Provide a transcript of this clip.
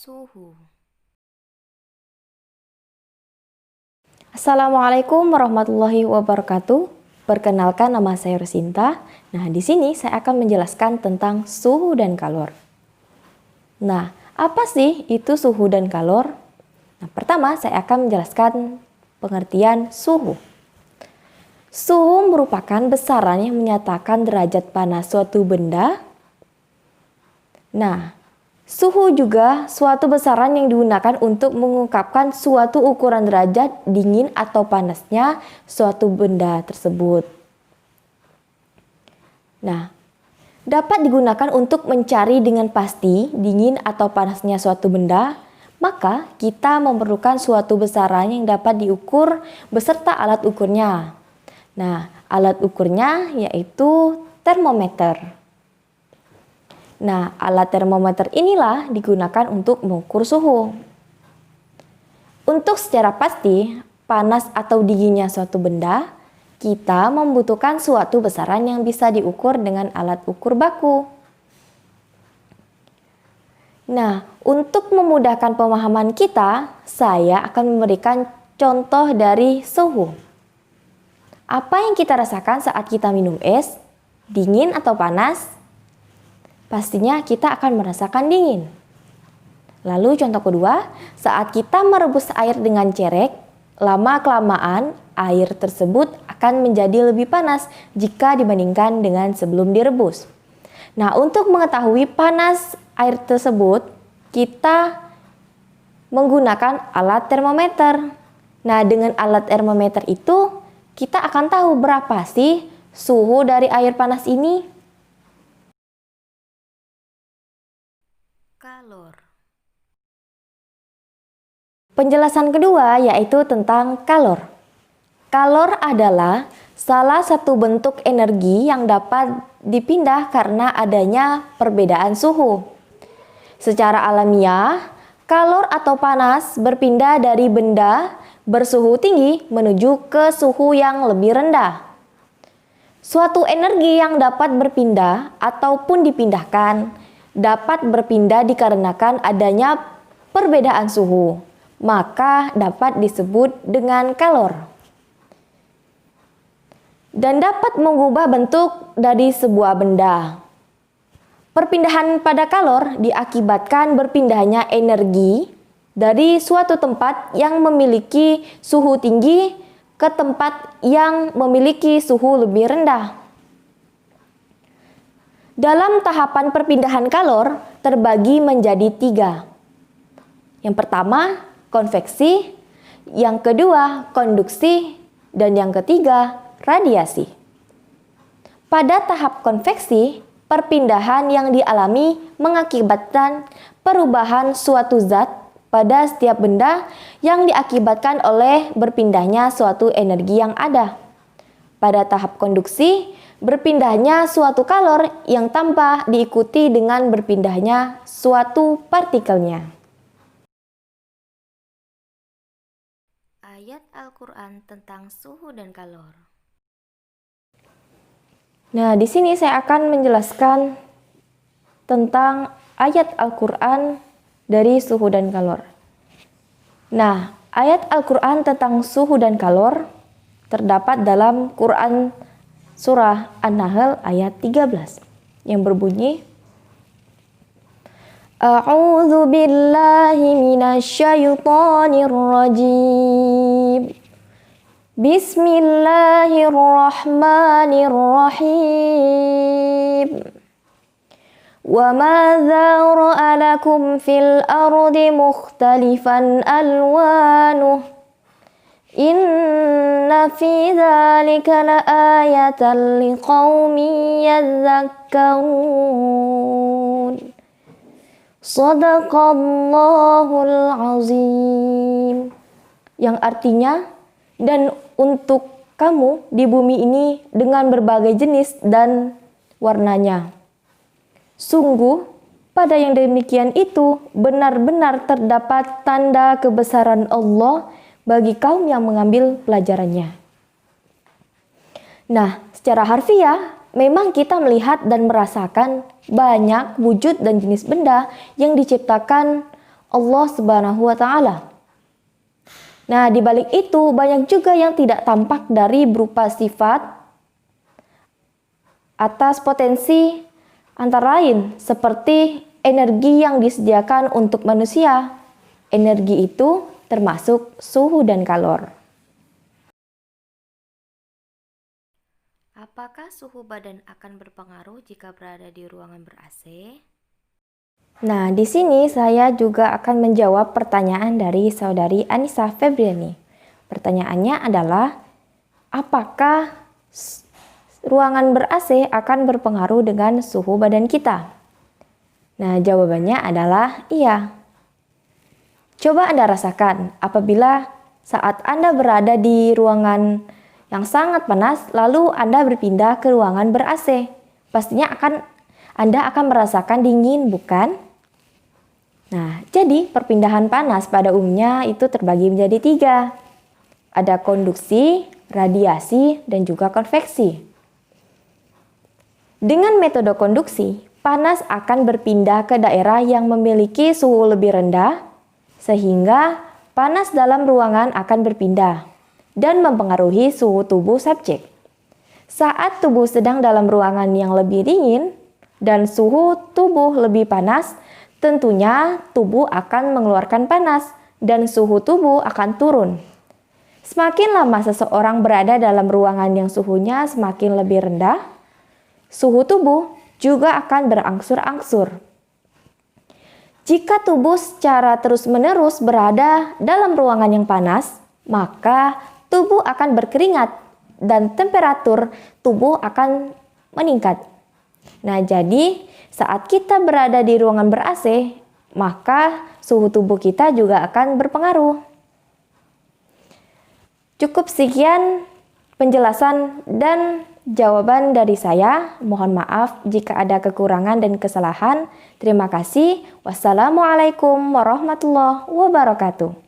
Suhu. Assalamualaikum warahmatullahi wabarakatuh. Perkenalkan, nama saya Rosinta. Nah, di sini saya akan menjelaskan tentang suhu dan kalor. Nah, apa sih itu suhu dan kalor? Nah, pertama saya akan menjelaskan pengertian suhu. Suhu merupakan besaran yang menyatakan derajat panas suatu benda. Nah, suhu juga suatu besaran yang digunakan untuk mengungkapkan suatu ukuran derajat dingin atau panasnya suatu benda tersebut. Nah, dapat digunakan untuk mencari dengan pasti dingin atau panasnya suatu benda, maka kita memerlukan suatu besaran yang dapat diukur beserta alat ukurnya. Nah, alat ukurnya yaitu termometer. Nah, alat termometer inilah digunakan untuk mengukur suhu. Untuk secara pasti, panas atau dinginnya suatu benda, kita membutuhkan suatu besaran yang bisa diukur dengan alat ukur baku. Nah, untuk memudahkan pemahaman kita, saya akan memberikan contoh dari suhu. Apa yang kita rasakan saat kita minum es? Dingin atau panas? Pastinya kita akan merasakan dingin. Lalu contoh kedua, saat kita merebus air dengan cerek, lama-kelamaan air tersebut akan menjadi lebih panas jika dibandingkan dengan sebelum direbus. Nah, untuk mengetahui panas air tersebut, kita menggunakan alat termometer. Nah, dengan alat termometer itu, kita akan tahu berapa sih suhu dari air panas ini. Kalor. Penjelasan kedua yaitu tentang kalor. Kalor adalah salah satu bentuk energi yang dapat dipindah karena adanya perbedaan suhu. Secara alamiah, kalor atau panas berpindah dari benda bersuhu tinggi menuju ke suhu yang lebih rendah. Suatu energi yang dapat berpindah ataupun dipindahkan dapat berpindah dikarenakan adanya perbedaan suhu, maka dapat disebut dengan kalor. Dan dapat mengubah bentuk dari sebuah benda. Perpindahan pada kalor diakibatkan berpindahnya energi dari suatu tempat yang memiliki suhu tinggi ke tempat yang memiliki suhu lebih rendah. Dalam tahapan perpindahan kalor terbagi menjadi 3. Yang pertama, konveksi, yang kedua, konduksi, dan yang ketiga, radiasi. Pada tahap konveksi, perpindahan yang dialami mengakibatkan perubahan suatu zat pada setiap benda yang diakibatkan oleh berpindahnya suatu energi yang ada. Pada tahap konduksi, berpindahnya suatu kalor yang tanpa diikuti dengan berpindahnya suatu partikelnya. Ayat Al-Quran tentang suhu dan kalor. Nah, di sini saya akan menjelaskan tentang ayat Al-Quran dari suhu dan kalor. Nah, ayat Al-Quran tentang suhu dan kalor terdapat dalam Quran Surah An-Nahl ayat 13 yang berbunyi, A'udzu billahi minasyaitonir rajim. Bismillahirrahmanirrahim. Wa ma dzara'a lakum fil ardi mukhtalifan alwanuh. Inna fi dzalika laayatan liqaumin yadhakkarun. Shadaqallahul azim. Yang artinya, dan untuk kamu di bumi ini dengan berbagai jenis dan warnanya. Sungguh, pada yang demikian itu benar-benar terdapat tanda kebesaran Allah bagi kaum yang mengambil pelajarannya. Nah, secara harfiah, memang kita melihat dan merasakan banyak wujud dan jenis benda yang diciptakan Allah Subhanahu wa Ta'ala. Nah, di balik itu banyak juga yang tidak tampak dari berupa sifat atas potensi antara lain seperti energi yang disediakan untuk manusia. Energi itu termasuk suhu dan kalor. Apakah suhu badan akan berpengaruh jika berada di ruangan ber-AC? Nah, di sini saya juga akan menjawab pertanyaan dari saudari Anissa Febriani. Pertanyaannya adalah, apakah ruangan ber-AC akan berpengaruh dengan suhu badan kita? Nah, jawabannya adalah iya. Coba Anda rasakan apabila saat Anda berada di ruangan yang sangat panas, lalu Anda berpindah ke ruangan ber-AC. Pastinya Anda akan merasakan dingin, bukan? Nah, jadi perpindahan panas pada umumnya itu terbagi menjadi 3. Ada konduksi, radiasi, dan juga konveksi. Dengan metode konduksi, panas akan berpindah ke daerah yang memiliki suhu lebih rendah, sehingga panas dalam ruangan akan berpindah dan mempengaruhi suhu tubuh subjek. Saat tubuh sedang dalam ruangan yang lebih dingin dan suhu tubuh lebih panas, tentunya tubuh akan mengeluarkan panas dan suhu tubuh akan turun. Semakin lama seseorang berada dalam ruangan yang suhunya semakin lebih rendah, suhu tubuh juga akan berangsur-angsur. Jika tubuh secara terus-menerus berada dalam ruangan yang panas, maka tubuh akan berkeringat dan temperatur tubuh akan meningkat. Nah, jadi saat kita berada di ruangan ber-AC, maka suhu tubuh kita juga akan berpengaruh. Cukup sekian penjelasan dan jawaban dari saya. Mohon maaf jika ada kekurangan dan kesalahan. Terima kasih. Wassalamualaikum warahmatullahi wabarakatuh.